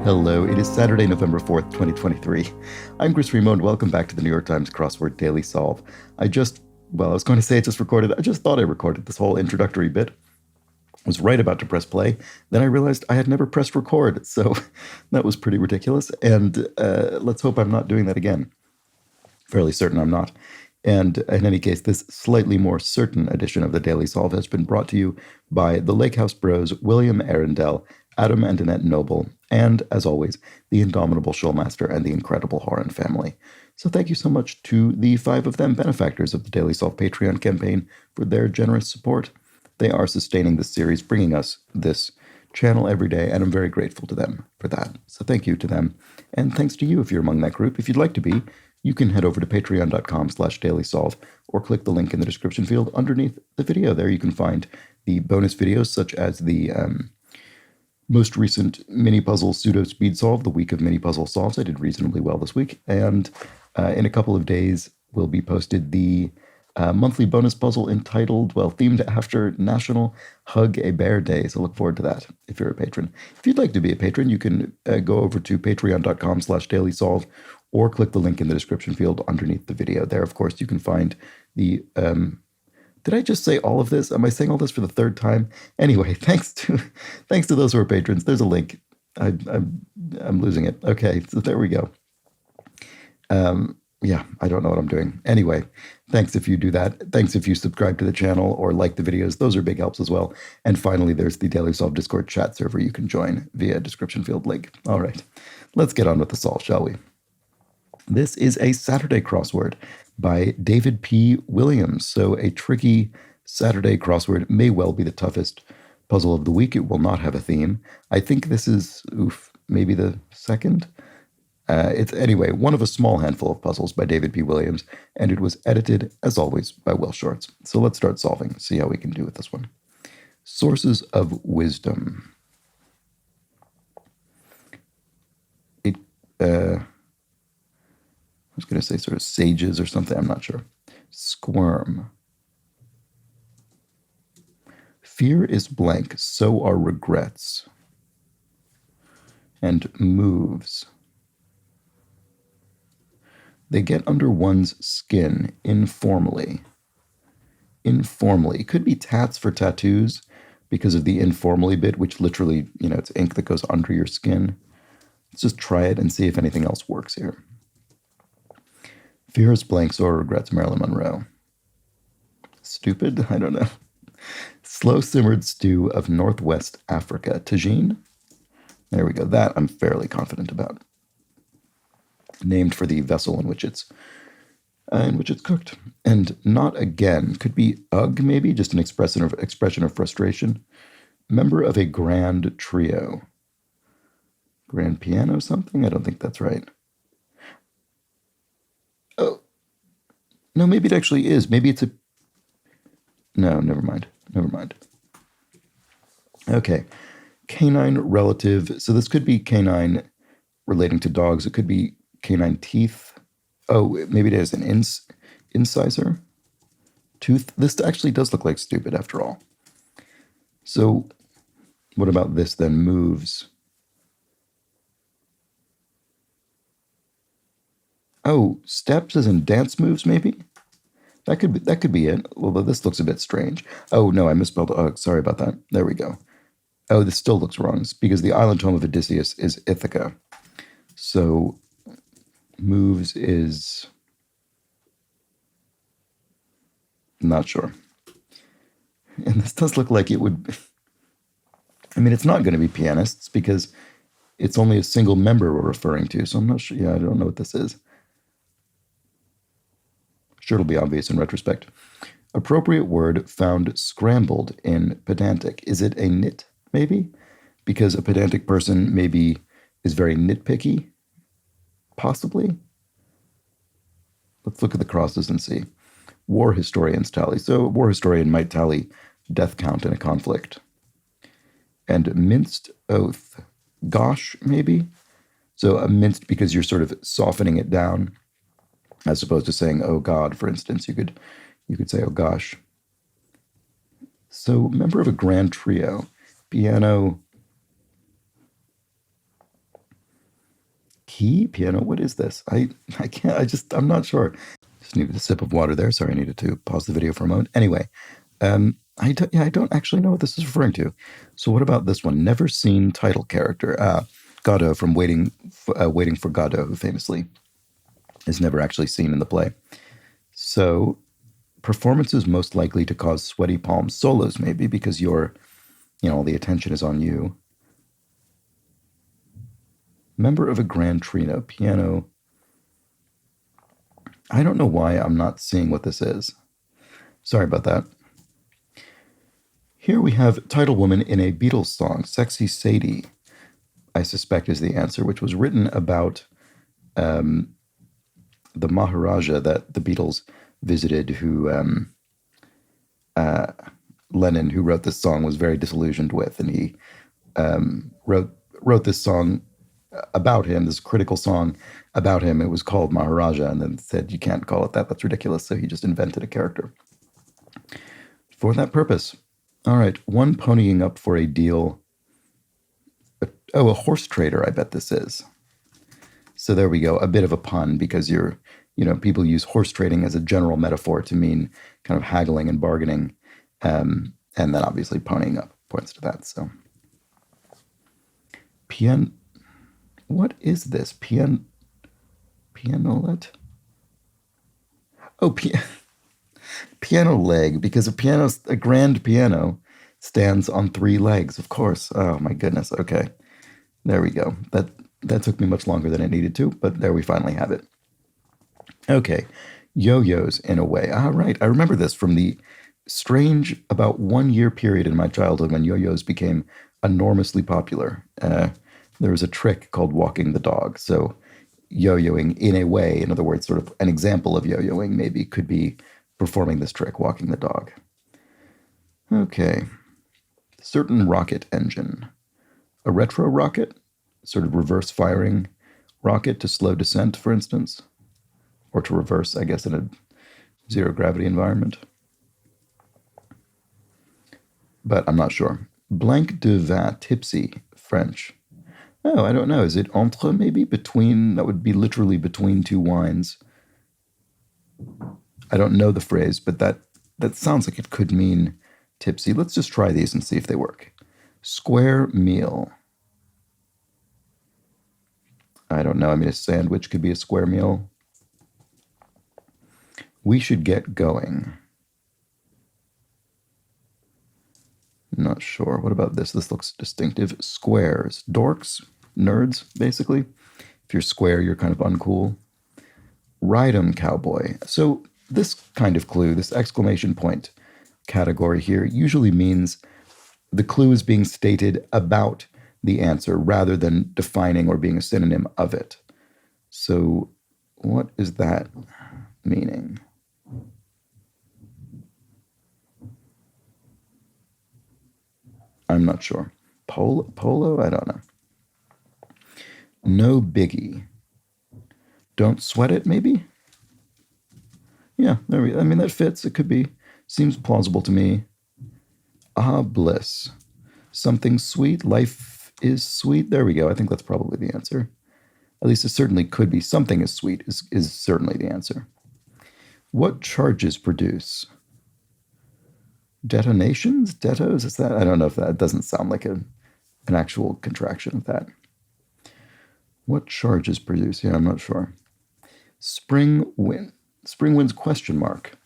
Hello, it is Saturday, November 4th, 2023. I'm Chris Remo, and welcome back to the New York Times Crossword Daily Solve. I was going to say I just recorded, I just thought I recorded this whole introductory bit. I was right about to press play, then I realized I had never pressed record, so that was pretty ridiculous, and let's hope I'm not doing that again. Fairly certain I'm not. And in any case, this slightly more certain edition of the Daily Solve has been brought to you by the Lake House Bros, William Arundel, Adam and Annette Noble, and, as always, the indomitable Showmaster and the incredible Horan family. So thank you so much to the 5 of them benefactors of the Daily Solve Patreon campaign for their generous support. They are sustaining this series, bringing us this channel every day, and I'm very grateful to them for that. So thank you to them, and thanks to you if you're among that group. If you'd like to be, you can head over to patreon.com/dailysolve or click the link in the description field underneath the video. There you can find the bonus videos, such as the most recent mini puzzle pseudo speed solve, the week of mini puzzle solves. I did reasonably well this week, and in a couple of days will be posted the monthly bonus puzzle entitled, themed after National Hug a Bear Day. So look forward to that if you're a patron. If you'd like to be a patron, you can go over to patreon.com/dailysolve or click the link in the description field underneath the video. There, of course, you can find the did I just say all of this? Am I saying all this for the third time? Anyway, thanks to those who are patrons. There's a link. I'm losing it. Okay, so there we go. Yeah, I don't know what I'm doing. Anyway, thanks if you do that. Thanks if you subscribe to the channel or like the videos. Those are big helps as well. And finally, there's the Daily Solve Discord chat server you can join via description field link. All right, let's get on with the solve, shall we? This is a Saturday crossword by David P. Williams. So a tricky Saturday crossword, may well be the toughest puzzle of the week. It will not have a theme. I think this is, maybe the second. It's anyway one of a small handful of puzzles by David P. Williams, and it was edited, as always, by Will Shorts. So let's start solving, see how we can do with this one. Sources of wisdom. I was going to say sort of sages or something. I'm not sure. Squirm. Fear is blank, so are regrets. And moves. They get under one's skin informally. Informally. It could be tats for tattoos because of the informally bit, which literally, it's ink that goes under your skin. Let's just try it and see if anything else works here. Fear is blank, so are regrets, Marilyn Monroe. Stupid? I don't know. Slow simmered stew of Northwest Africa. Tagine? There we go. That I'm fairly confident about. Named for the vessel in which it's cooked. And not again. Could be ugh, maybe, just an expression of frustration. Member of a grand trio. Grand piano something? I don't think that's right. Oh, no, maybe it actually is. Maybe it's a... No, never mind. Okay. Canine relative. So this could be canine relating to dogs. It could be canine teeth. Oh, maybe it is an incisor tooth. This actually does look like stupid after all. So what about this then? Moves. Oh, steps as in dance moves, maybe? That could be it. Although this looks a bit strange. Oh, no, I misspelled. Oh, sorry about that. There we go. Oh, this still looks wrong. It's because the island home of Odysseus is Ithaca. So moves is... not sure. And this does look like it would... I mean, it's not going to be pianists because it's only a single member we're referring to. So I'm not sure. Yeah, I don't know what this is. Sure, it'll be obvious in retrospect. Appropriate word found scrambled in pedantic. Is it a nit, maybe? Because a pedantic person maybe is very nitpicky? Possibly? Let's look at the crosses and see. War historians tally. So a war historian might tally death count in a conflict. And minced oath. Gosh, maybe? So a minced because you're sort of softening it down. As opposed to saying, oh God, for instance, you could say, oh gosh. So member of a grand trio, piano, Piano. What is this? I can't. I'm not sure. Just needed a sip of water there. Sorry, I needed to pause the video for a moment. Anyway, I don't actually know what this is referring to. So what about this one? Never seen title character. Godot from Waiting for Godot, who famously is never actually seen in the play. So performances most likely to cause sweaty palms. Solos maybe because all the attention is on you. Member of a grand trio, piano. I don't know why I'm not seeing what this is. Sorry about that. Here we have title woman in a Beatles song, Sexy Sadie, I suspect is the answer, which was written about the Maharaja that the Beatles visited, who Lennon, who wrote this song, was very disillusioned with, and he wrote this song about him, this critical song about him. It was called Maharaja, and then said, you can't call it that, that's ridiculous, so he just invented a character for that purpose. All right, one ponying up for a deal. A horse trader, I bet this is. So there we go, a bit of a pun, because people use horse trading as a general metaphor to mean kind of haggling and bargaining, and then obviously ponying up points to that. So, what is this? Pianolet? Oh, piano leg, because a grand piano stands on 3 legs, of course. Oh my goodness. Okay, there we go. That took me much longer than it needed to, but there we finally have it. Okay, yo-yos in a way. Right, I remember this from the strange about 1 year period in my childhood when yo-yos became enormously popular. There was a trick called walking the dog. So yo-yoing in a way, in other words, sort of an example of yo-yoing maybe could be performing this trick, walking the dog. Okay, certain rocket engine. A retro rocket, sort of reverse firing rocket to slow descent, for instance, or to reverse, I guess, in a zero gravity environment. But I'm not sure. Blanc de vin, tipsy, French. Oh, I don't know. Is it entre maybe? Between, that would be literally between 2 wines. I don't know the phrase, but that sounds like it could mean tipsy. Let's just try these and see if they work. Square meal. I don't know. I mean, a sandwich could be a square meal. We should get going. Not sure. What about this? This looks distinctive. Squares. Dorks. Nerds, basically. If you're square, you're kind of uncool. Ride 'em, cowboy. So this kind of clue, this exclamation point category here, usually means the clue is being stated about the answer rather than defining or being a synonym of it. So what is that meaning? I'm not sure. Polo? I don't know. No biggie. Don't sweat it, maybe? Yeah, that fits. It could be. Seems plausible to me. Ah, bliss. Something sweet. Life is sweet. There we go. I think that's probably the answer. At least it certainly could be. Something is sweet is certainly the answer. What charges produce? Detonations? Detos? Is that? I don't know if that doesn't sound like an actual contraction of that. What charges produce? Yeah, I'm not sure. Spring wind. Spring winds question mark.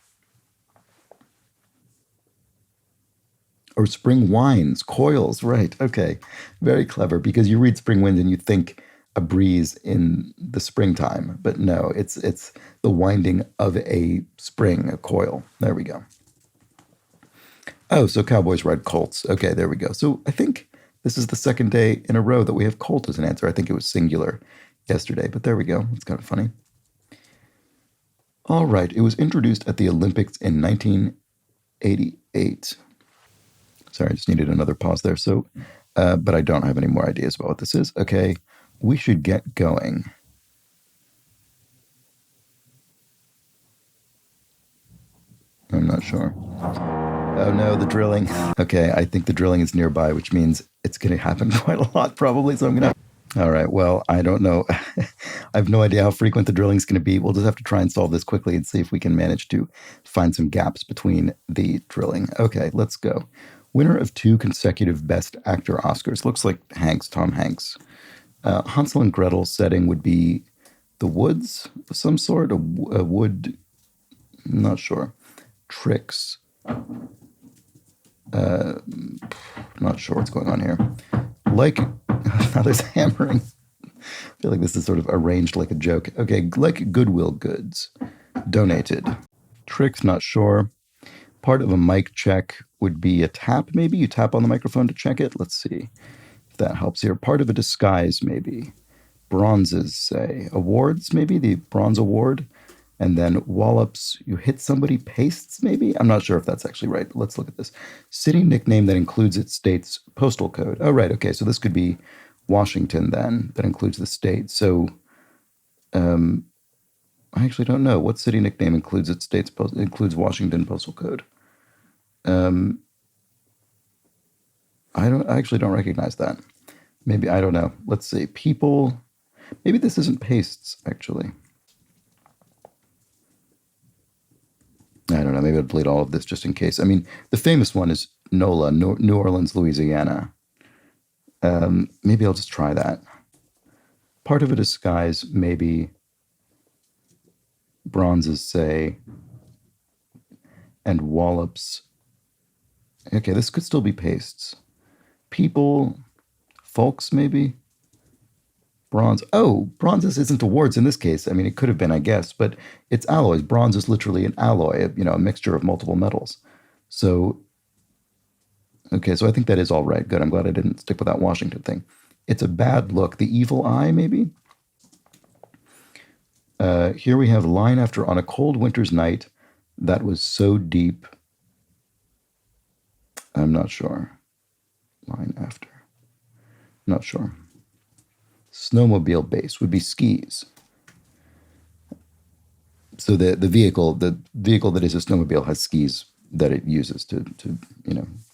Or spring wines, coils, right. Okay, very clever, because you read spring winds and you think a breeze in the springtime, but no, it's the winding of a spring, a coil. There we go. Oh, so cowboys ride colts. Okay, there we go. So I think this is the second day in a row that we have colt as an answer. I think it was singular yesterday, but there we go. It's kind of funny. All right, it was introduced at the Olympics in 1988. Sorry, I just needed another pause there. So, but I don't have any more ideas about what this is. Okay, we should get going. I'm not sure. Oh no, the drilling. Okay, I think the drilling is nearby, which means it's going to happen quite a lot probably. So I'm going to All right. Well, I don't know. I have no idea how frequent the drilling is going to be. We'll just have to try and solve this quickly and see if we can manage to find some gaps between the drilling. Okay, let's go. Winner of 2 consecutive Best Actor Oscars. Looks like Hanks, Tom Hanks. Hansel and Gretel setting would be the woods of some sort, a wood, I'm not sure. Tricks. Not sure what's going on here. Like, now there's hammering. I feel like this is sort of arranged like a joke. Okay, like Goodwill Goods. Donated. Tricks, not sure. Part of a mic check would be a tap, maybe? You tap on the microphone to check it? Let's see if that helps here. Part of a disguise, maybe. Bronzes, say. Awards, maybe? The bronze award. And then wallops, you hit somebody, pastes, maybe? I'm not sure if that's actually right. Let's look at this. City nickname that includes its state's postal code. Oh, right. Okay. So this could be Washington then, that includes the state. So I actually don't know. What city nickname includes its state's includes Washington postal code? I actually don't recognize that. Maybe, I don't know. Let's see. People. Maybe this isn't pastes, actually. I don't know. Maybe I'll delete all of this just in case. I mean, the famous one is NOLA, New Orleans, Louisiana. Maybe I'll just try that. Part of a disguise, maybe bronzes, say, and wallops. Okay, this could still be pastes. People, folks, maybe. Bronze. Oh, bronzes isn't awards in this case. I mean, it could have been, I guess, but it's alloys. Bronze is literally an alloy, a mixture of multiple metals. So, okay, so I think that is all right. Good. I'm glad I didn't stick with that Washington thing. It's a bad look. The evil eye, maybe? Here we have line after on a cold winter's night that was so deep. I'm not sure. Line after. Not sure. Snowmobile base would be skis. So the vehicle that is a snowmobile has skis that it uses to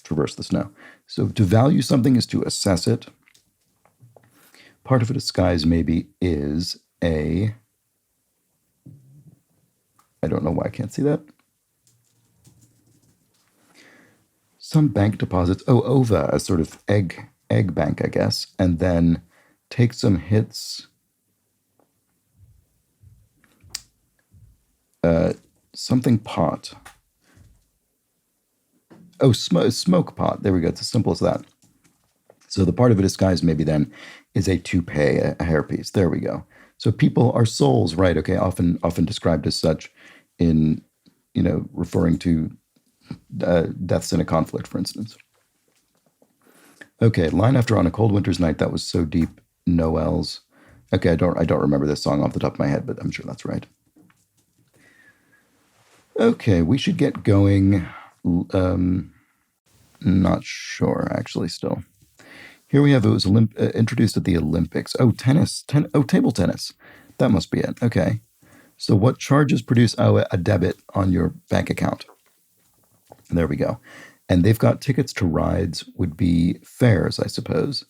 traverse the snow. So to value something is to assess it. Part of a disguise maybe is a. I don't know why I can't see that. Some bank deposits. Oh, OVA, a sort of egg bank, I guess, and then take some hits. Something pot. Oh, smoke pot. There we go. It's as simple as that. So the part of a disguise maybe then is a toupee, a hairpiece. There we go. So people are souls, right? Okay, often described as such in, referring to deaths in a conflict, for instance. Okay, line after on a cold winter's night that was so deep, Noel's. Okay, I don't remember this song off the top of my head, but I'm sure that's right. Okay, we should get going. Not sure, actually, still. Here we have, it was introduced at the Olympics. Oh, tennis. Table tennis. That must be it. Okay. So what charges produce a debit on your bank account? There we go. And they've got tickets to rides would be fares, I suppose.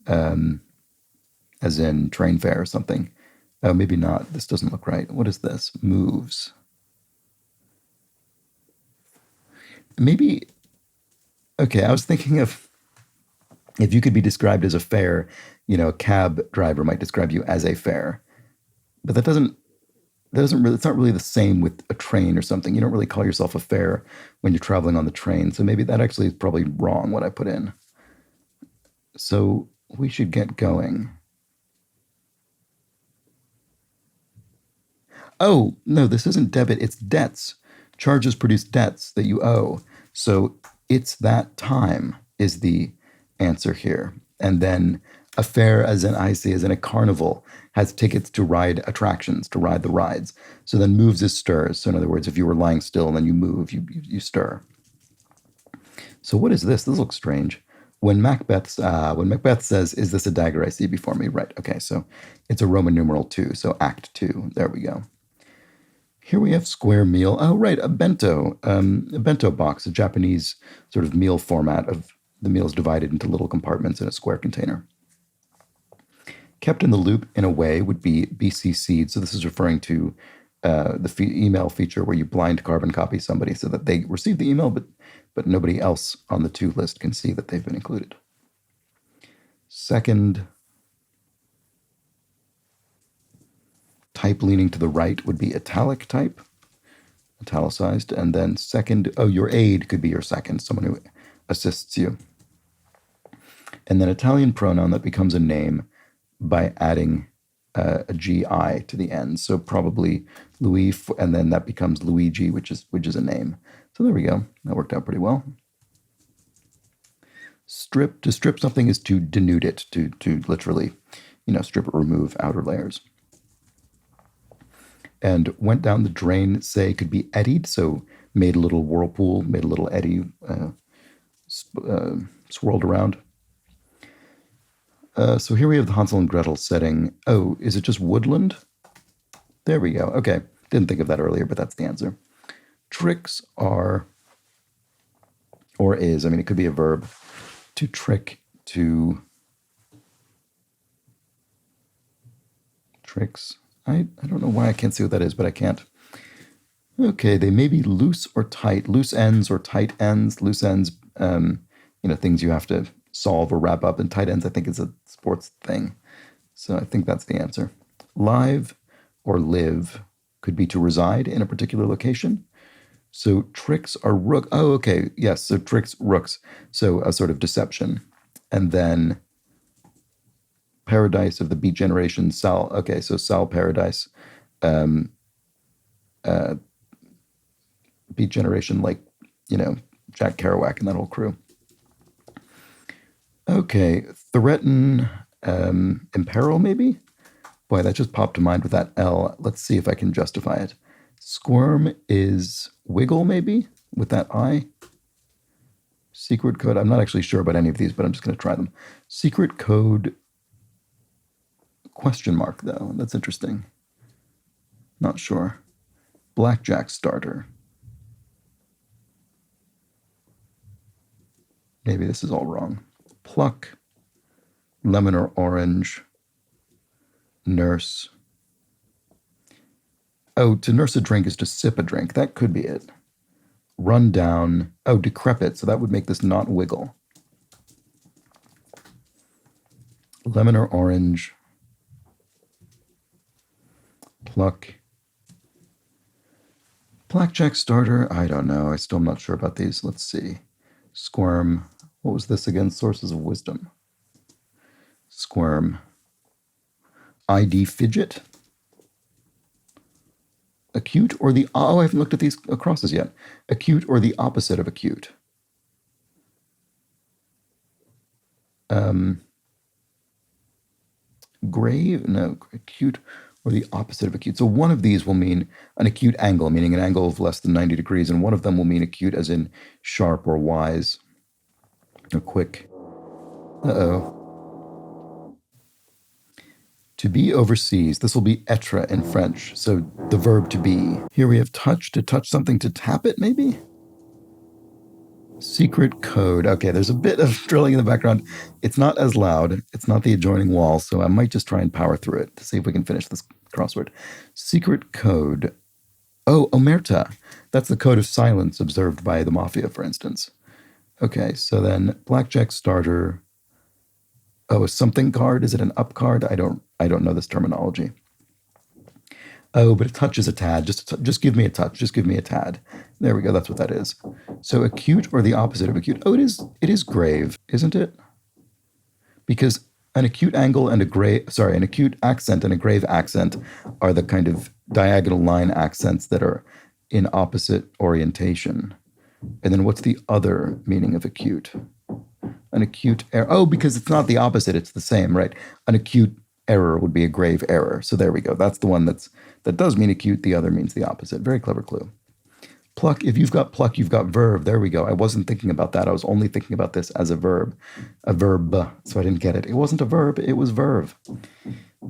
As in train fare or something. Oh, maybe not. This doesn't look right. What is this? Moves. Maybe, okay, I was thinking of if you could be described as a fare, a cab driver might describe you as a fare. But that doesn't really, it's not really the same with a train or something. You don't really call yourself a fare when you're traveling on the train. So maybe that actually is probably wrong, what I put in. So we should get going. Oh, no, this isn't debit, it's debts. Charges produce debts that you owe. So it's that time is the answer here. And then a fair, as in I see, as in a carnival, has tickets to ride attractions, to ride the rides. So then moves is stirs. So in other words, if you were lying still and then you move, you stir. So what is this? This looks strange. When Macbeth says, "Is this a dagger I see before me?" Right. Okay. So it's a Roman numeral 2. So Act 2. There we go. Here we have square meal. Oh, right, a bento box, a Japanese sort of meal format of the meals divided into little compartments in a square container. Kept in the loop in a way would be BCC'd. So this is referring to the email feature where you blind carbon copy somebody so that they receive the email, but nobody else on the to list can see that they've been included. Second, type leaning to the right would be italic type, italicized. And then second, your aide could be your second, someone who assists you. And then Italian pronoun that becomes a name by adding a GI to the end. So probably Louis, and then that becomes Luigi, which is a name. So there we go. That worked out pretty well. Strip, to strip something is to denude it, to literally, strip or remove outer layers. And went down the drain, say, could be eddied, so made a little whirlpool, made a little eddy, swirled around. So here we have the Hansel and Gretel setting. Oh, is it just woodland? There we go. Okay, didn't think of that earlier, but that's the answer. Tricks are, or is, it could be a verb. To trick, to tricks. I don't know why I can't see what that is, but I can't. Okay, they may be loose or tight, loose ends or tight ends. Loose ends, things you have to solve or wrap up, and tight ends I think is a sports thing. So I think that's the answer. Live or live could be to reside in a particular location. So tricks are rook. Oh, okay. Yes. So tricks, rooks. So a sort of deception. And then paradise of the Beat Generation, Sal. Okay. So Sal Paradise. Beat Generation, like, Jack Kerouac and that whole crew. Okay. Threaten, imperil, maybe? Boy, that just popped to mind with that L. Let's see if I can justify it. Squirm is wiggle, maybe, with that I. Secret code, I'm not actually sure about any of these, but I'm just going to try them. Secret code, question mark, though. That's interesting. Not sure. Blackjack starter. Maybe this is all wrong. Pluck, lemon or orange, nurse. Oh, to nurse a drink is to sip a drink. That could be it. Run down. Oh, decrepit. So that would make this not wiggle. Lemon or orange. Pluck. Blackjack starter. I don't know. I still am not sure about these. Let's see. Squirm. What was this again? Sources of wisdom. Squirm. ID fidget. Acute or the, I haven't looked at these crosses yet. Acute or the opposite of acute. Grave, no, acute or the opposite of acute. So one of these will mean an acute angle, meaning an angle of less than 90 degrees, and one of them will mean acute as in sharp or wise or quick. Uh-oh. To be overseas, this will be être in French, so the verb to be. Here we have touch, to touch something, to tap it, maybe? Secret code. Okay, there's a bit of drilling in the background. It's not as loud. It's not the adjoining wall, so I might just try and power through it to see if we can finish this crossword. Secret code. Oh, omerta. That's the code of silence observed by the mafia, for instance. Okay, so then blackjack starter. Oh, a something card? Is it an up card? I don't know this terminology. Oh, but a touch is a tad. Just give me a touch. Just give me a tad. There we go. That's what that is. So acute or the opposite of acute. Oh, it is grave, isn't it? Because an acute angle and an acute accent and a grave accent are the kind of diagonal line accents that are in opposite orientation. And then what's the other meaning of acute? An acute error. Oh, because it's not the opposite, it's the same, right? An acute error would be a grave error. So there we go. That's the one that does mean acute. The other means the opposite. Very clever clue. Pluck. If you've got pluck, you've got verb. There we go. I wasn't thinking about that. I was only thinking about this as a verb. A verb. So I didn't get it. It wasn't a verb. It was verve.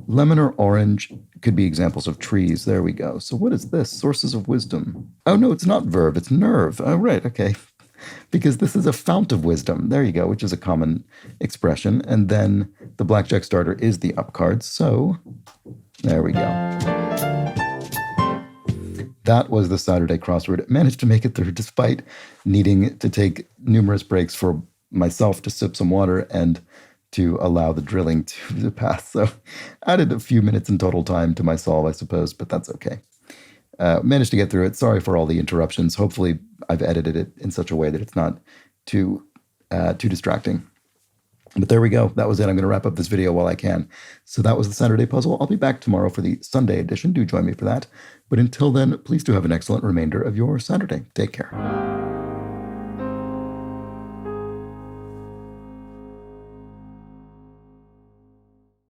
Lemon or orange could be examples of trees. There we go. So what is this? Sources of wisdom. Oh, no, it's not verb. It's nerve. Oh, right. Okay. because this is a fount of wisdom. There you go, which is a common expression. And then the blackjack starter is the up card. So there we go. That was the Saturday crossword. Managed to make it through despite needing to take numerous breaks for myself to sip some water and to allow the drilling to pass. So added a few minutes in total time to my solve, I suppose, but that's okay. Managed to get through it. Sorry for all the interruptions. Hopefully I've edited it in such a way that it's not too distracting. But there we go. That was it. I'm going to wrap up this video while I can. So that was the Saturday puzzle. I'll be back tomorrow for the Sunday edition. Do join me for that. But until then, please do have an excellent remainder of your Saturday. Take care.